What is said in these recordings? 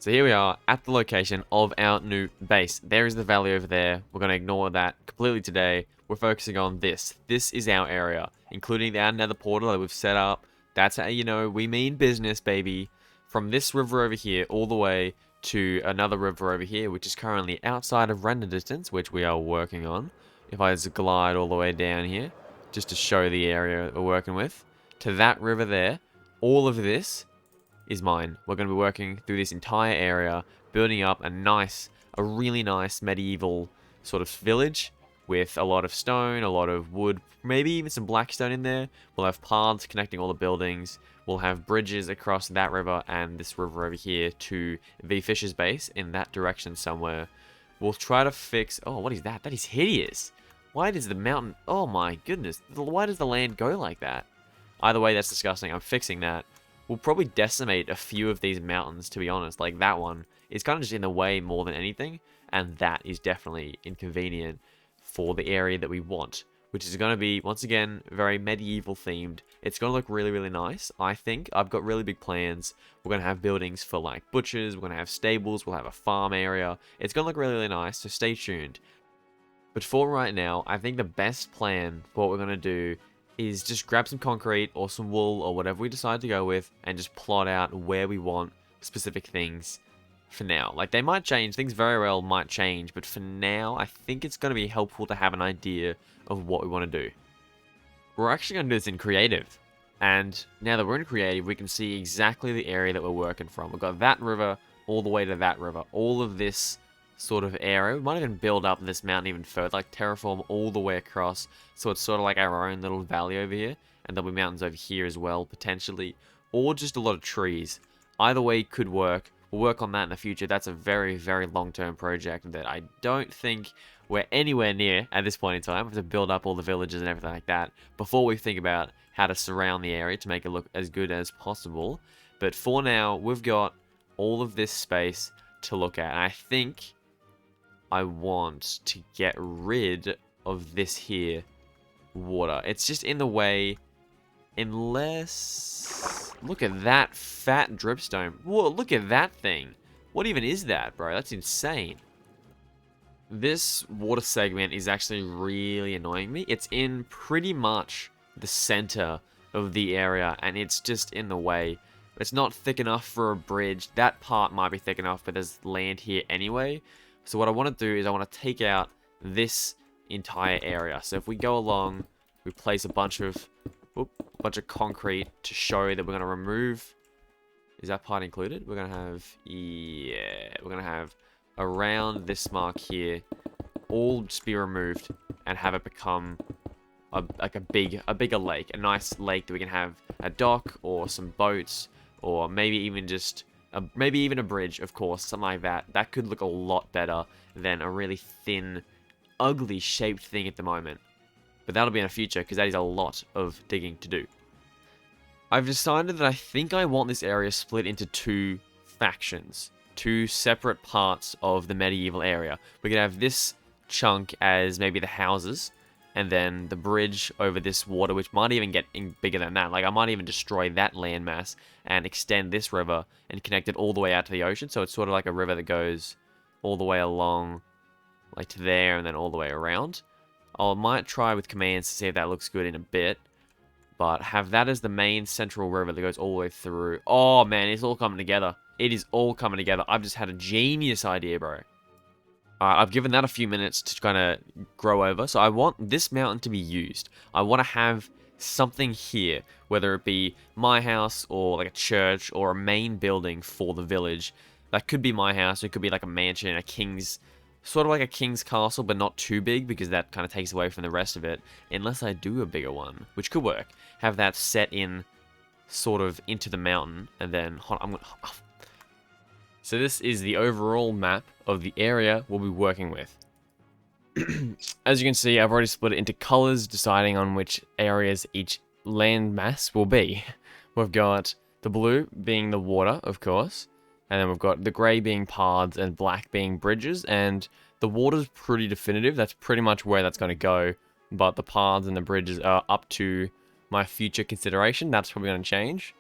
So here we are at the location of our new base. There is the valley over there. We're going to ignore that completely today. We're focusing on this. This is our area, including our nether portal that we've set up. That's how you know we mean business, baby. From this river over here all the way to another river over here, which is currently outside of render distance, which we are working on. If I just glide all the way down here, just to show the area we're working with, to that river there, all of this is mine. We're going to be working through this entire area, building up a really nice medieval sort of village with a lot of stone, a lot of wood, maybe even some blackstone in there. We'll have paths connecting all the buildings. We'll have bridges across that river and this river over here to the Fisher's base in that direction somewhere. We'll try to fix... Oh, what is that? That is hideous. Why does the mountain... Oh my goodness. Why does the land go like that? Either way, that's disgusting. I'm fixing that. We'll probably decimate a few of these mountains, to be honest. Like that one is kind of just in the way more than anything. And that is definitely inconvenient for the area that we want. Which is going to be, once again, very medieval themed. It's going to look really, really nice, I think. I've got really big plans. We're going to have buildings for like butchers. We're going to have stables. We'll have a farm area. It's going to look really, really nice, so stay tuned. But for right now, I think the best plan for what we're going to do is just grab some concrete or some wool or whatever we decide to go with and just plot out where we want specific things for now. Like, they might change, things very well might change, but for now, I think it's going to be helpful to have an idea of what we want to do. We're actually going to do this in creative, and now that we're in creative, we can see exactly the area that we're working from. We've got that river all the way to that river. All of this sort of area. We might even build up this mountain even further, like terraform all the way across, so it's sort of like our own little valley over here, and there'll be mountains over here as well, potentially, or just a lot of trees. Either way could work. We'll work on that in the future. That's a very, very long-term project that I don't think we're anywhere near at this point in time. We have to build up all the villages and everything like that before we think about how to surround the area to make it look as good as possible. But for now, we've got all of this space to look at, and I think I want to get rid of this here water. It's just in the way, unless... Look at that fat dripstone. Whoa, look at that thing. What even is that, bro? That's insane. This water segment is actually really annoying me. It's in pretty much the center of the area, and it's just in the way. It's not thick enough for a bridge. That part might be thick enough, but there's land here anyway. So what I want to do is I want to take out this entire area. So if we go along, we place a bunch of concrete to show that we're going to remove. Is that part included? We're going to have, yeah, we're going to have around this mark here, all just be removed and have it become like a bigger lake, a nice lake that we can have a dock or some boats, or maybe even just maybe even a bridge, of course, something like that. That could look a lot better than a really thin, ugly shaped thing at the moment. But that'll be in the future, because that is a lot of digging to do. I've decided that I think I want this area split into two factions. Two separate parts of the medieval area. We could have this chunk as maybe the houses, and then the bridge over this water, which might even get bigger than that. Like, I might even destroy that landmass and extend this river and connect it all the way out to the ocean. So it's sort of like a river that goes all the way along, like to there, and then all the way around. I might try with commands to see if that looks good in a bit. But have that as the main central river that goes all the way through. Oh, man, it's all coming together. It is all coming together. I've just had a genius idea, bro. I've given that a few minutes to kind of grow over. So I want this mountain to be used. I want to have something here, whether it be my house or like a church or a main building for the village. That could be my house. It could be like a mansion, a king's, sort of like a king's castle, but not too big, because that kind of takes away from the rest of it. Unless I do a bigger one, which could work. Have that set in sort of into the mountain, and then I'm gonna... So this is the overall map of the area we'll be working with. As you can see, I've already split it into colors, deciding on which areas each land mass will be. We've got the blue being the water, of course, and then we've got the grey being paths and black being bridges, and the water's pretty definitive. That's pretty much where that's going to go, but the paths and the bridges are up to my future consideration. That's probably going to change.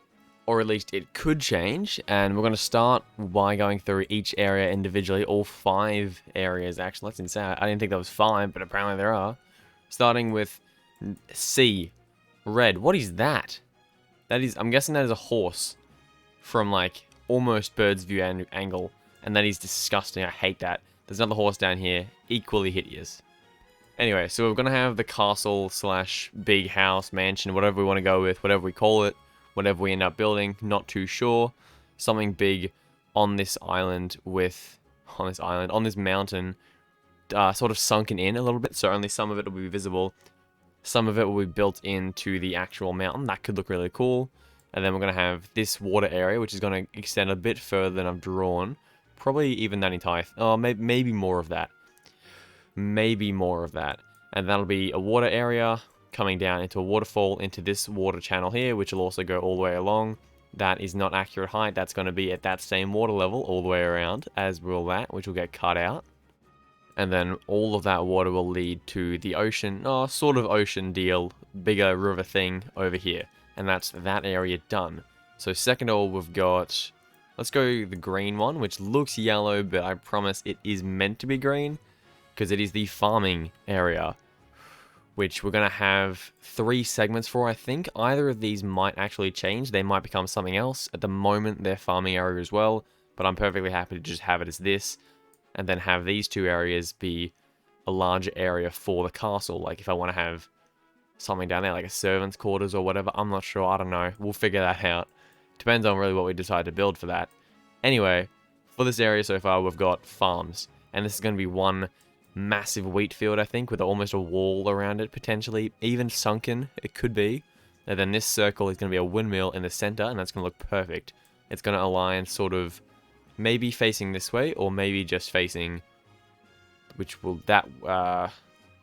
or at least it could change, and we're going to start by going through each area individually, all 5 areas actually. That's insane. I didn't think there was 5, but apparently there are. Starting with C, red. What is that? That is, I'm guessing that is a horse from like almost bird's view angle, and that is disgusting. I hate that. There's another horse down here, equally hideous. Anyway, so we're going to have the castle slash big house, mansion, whatever we want to go with, whatever we call it, whatever we end up building, not too sure. Something big on this island on this mountain, sort of sunken in a little bit, so only some of it will be visible. Some of it will be built into the actual mountain. That could look really cool. And then we're going to have this water area, which is going to extend a bit further than I've drawn. Probably even that entire... Oh, maybe more of that. Maybe more of that. And that'll be a water area coming down into a waterfall into this water channel here, which will also go all the way along. That is not accurate height. That's going to be at that same water level all the way around, as will that, which will get cut out. And then all of that water will lead to the ocean, sort of ocean deal, bigger river thing over here. And that's that area done. So second of all, we've got, let's go the green one, which looks yellow, but I promise it is meant to be green, because it is the farming area, which we're going to have 3 segments for, I think. Either of these might actually change. They might become something else. At the moment, they're farming area as well, but I'm perfectly happy to just have it as this, and then have these 2 areas be a larger area for the castle. Like if I want to have something down there, like a servant's quarters or whatever, I'm not sure, I don't know. We'll figure that out. Depends on really what we decide to build for that. Anyway, for this area so far, we've got farms, and this is going to be one massive wheat field, I think, with almost a wall around it, potentially, even sunken, it could be. And then this circle is going to be a windmill in the center, and that's going to look perfect. It's going to align sort of maybe facing this way, or maybe just facing, which will,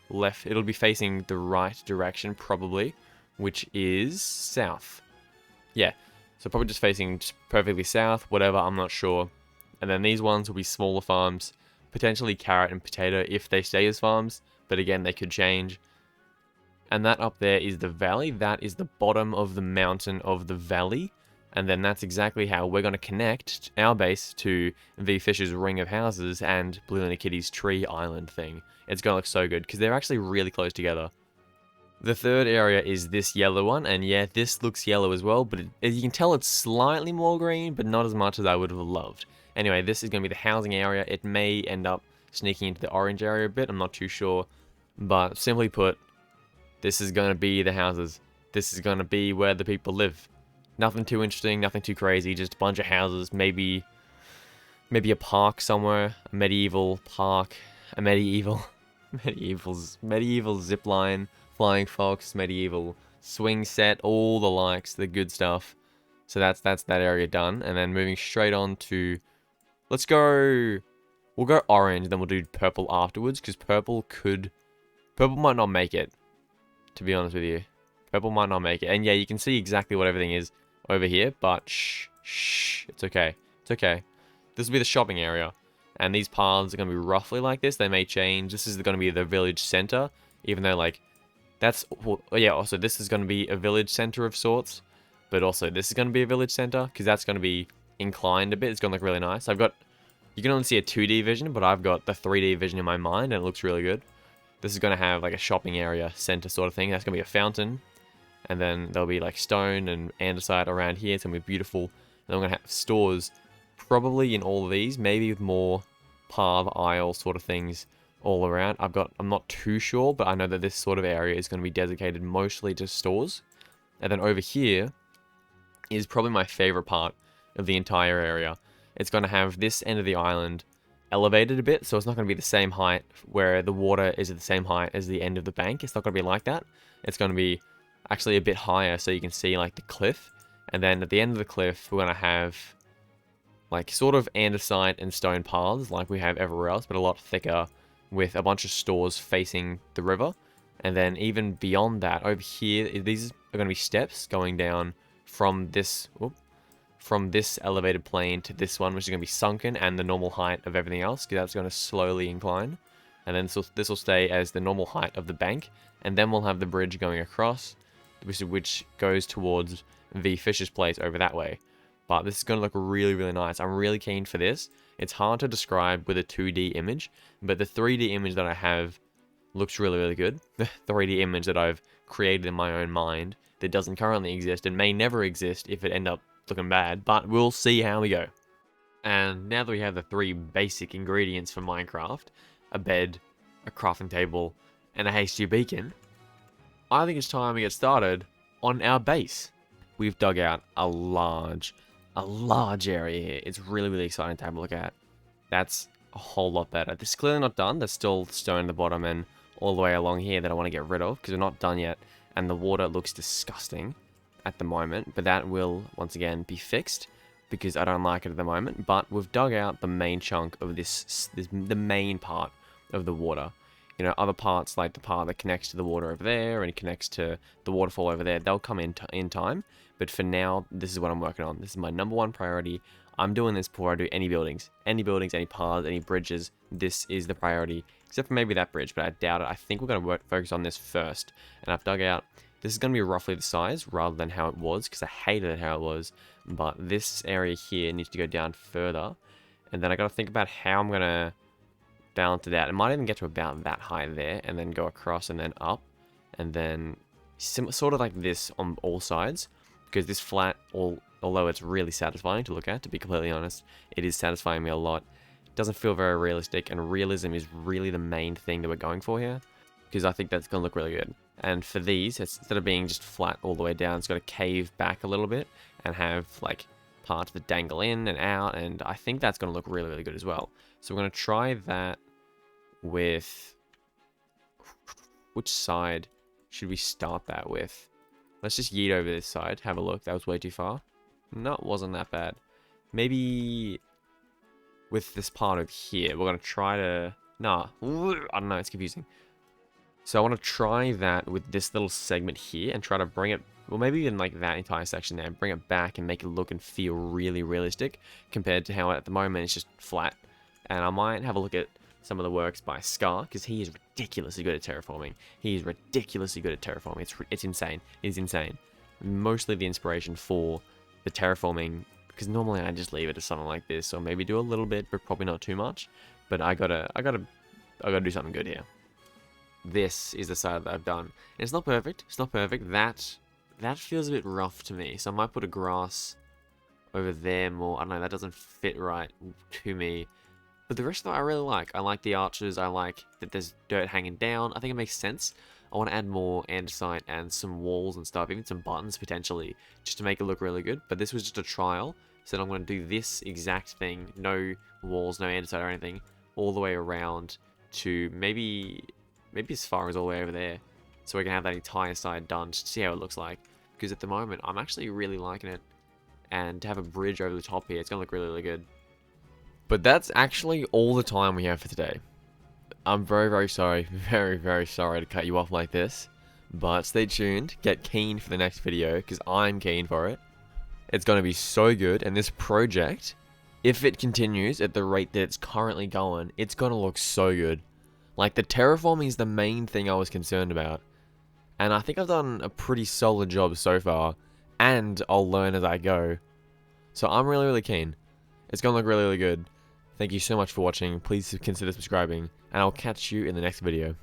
left, it'll be facing the right direction, probably, which is south. Yeah, so probably just facing perfectly south, whatever, I'm not sure. And then these ones will be smaller farms, potentially carrot and potato if they stay as farms, but again, they could change. And that up there is the valley. That is the bottom of the mountain of the valley. And then that's exactly how we're going to connect our base to the Fish's ring of houses and Blue Luna Kitty's tree island thing. It's going to look so good because they're actually really close together. The third area is this yellow one, and yeah, this looks yellow as well, but you can tell it's slightly more green, but not as much as I would have loved. Anyway, this is going to be the housing area. It may end up sneaking into the orange area a bit, I'm not too sure. But simply put, this is going to be the houses. This is going to be where the people live. Nothing too interesting, nothing too crazy, just a bunch of houses, maybe a park somewhere, a medieval park, a medieval zip line, flying fox, medieval swing set, all the likes, the good stuff. So that's that area done, and then moving straight on to, we'll go orange, then we'll do purple afterwards, because purple might not make it, to be honest with you. Purple might not make it, and yeah, you can see exactly what everything is over here, but shh, it's okay. It's okay. This will be the shopping area, and these paths are going to be roughly like this. They may change. This is going to be the village center, even though, like, yeah, also this is going to be a village center of sorts, but also this is going to be a village center, because that's going to be inclined a bit. It's going to look really nice. You can only see a 2D vision, but I've got the 3D vision in my mind, and it looks really good. This is going to have, like, a shopping area center sort of thing. That's going to be a fountain. And then there'll be like stone and andesite around here. It's going to be beautiful. And then we're going to have stores probably in all of these. Maybe with more path, aisle sort of things all around. I'm not too sure, but I know that this sort of area is going to be dedicated mostly to stores. And then over here is probably my favorite part of the entire area. It's going to have this end of the island elevated a bit. So it's not going to be the same height where the water is at the same height as the end of the bank. It's not going to be like that. It's going to be actually a bit higher, so you can see like the cliff, and then at the end of the cliff we're going to have like sort of andesite and stone paths like we have everywhere else, but a lot thicker, with a bunch of stores facing the river. And then even beyond that, over here, these are going to be steps going down from this elevated plane to this one, which is going to be sunken and the normal height of everything else, because that's going to slowly incline. And then this will stay as the normal height of the bank, and then we'll have the bridge going across, which goes towards the Fisher's place over that way. But this is going to look really, really nice. I'm really keen for this. It's hard to describe with a 2D image, but the 3D image that I have looks really, really good. The 3D image that I've created in my own mind that doesn't currently exist and may never exist if it end up looking bad, but we'll see how we go. And now that we have the 3 basic ingredients for Minecraft, a bed, a crafting table, and a HG beacon, I think it's time we get started on our base. We've dug out a large area here. It's really, really exciting to have a look at. That's a whole lot better. This is clearly not done. There's still stone at the bottom and all the way along here that I want to get rid of because we're not done yet. And the water looks disgusting at the moment. But that will, once again, be fixed because I don't like it at the moment. But we've dug out the main chunk of the main part of the water. You know, other parts like the part that connects to the water over there and it connects to the waterfall over there, they'll come in time. But for now, this is what I'm working on. This is my #1 priority. I'm doing this before I do any buildings. Any buildings, any paths, any bridges. This is the priority. Except for maybe that bridge, but I doubt it. I think we're going to focus on this first. And I've dug out... This is going to be roughly the size rather than how it was, because I hated how it was. But this area here needs to go down further. And then I got to think about how I'm going to balance it out. It might even get to about that high there, and then go across and then up. And then sort of like this on all sides. Because this flat, although it's really satisfying to look at, to be completely honest, it is satisfying me a lot. It doesn't feel very realistic, and realism is really the main thing that we're going for here, because I think that's going to look really good. And for these, instead of being just flat all the way down, it's got to cave back a little bit and have like parts that dangle in and out, and I think that's going to look really, really good as well. So we're going to try that with... Which side should we start that with? Let's just yeet over this side. Have a look. That was way too far. No, it wasn't that bad. Maybe with this part over here, we're going to try to... Nah, I don't know. It's confusing. So I want to try that with this little segment here and try to bring it... Well, maybe even like that entire section there. Bring it back and make it look and feel really realistic compared to how at the moment it's just flat. And I might have a look at some of the works by Scar, because he is ridiculously good at terraforming. He is ridiculously good at terraforming. It's insane. It's insane. Mostly the inspiration for the terraforming, because normally I just leave it to something like this, or maybe do a little bit, but probably not too much. But I gotta do something good here. This is the side that I've done. And it's not perfect. It's not perfect. That feels a bit rough to me. So I might put a grass over there more. I don't know. That doesn't fit right to me. But the rest of it I really like. I like the arches. I like that there's dirt hanging down. I think it makes sense. I want to add more andesite and some walls and stuff. Even some buttons potentially. Just to make it look really good. But this was just a trial. So I'm going to do this exact thing. No walls, no andesite or anything. All the way around to maybe as far as all the way over there. So we can have that entire side done. Just to see how it looks like. Because at the moment, I'm actually really liking it. And to have a bridge over the top here, it's going to look really, really good. But that's actually all the time we have for today. I'm very, very sorry, very, very sorry to cut you off like this. But stay tuned, get keen for the next video, because I'm keen for it. It's going to be so good, and this project, if it continues at the rate that it's currently going, it's going to look so good. Like, the terraforming is the main thing I was concerned about. And I think I've done a pretty solid job so far, and I'll learn as I go. So I'm really, really keen. It's going to look really, really good. Thank you so much for watching. Please consider subscribing, and I'll catch you in the next video.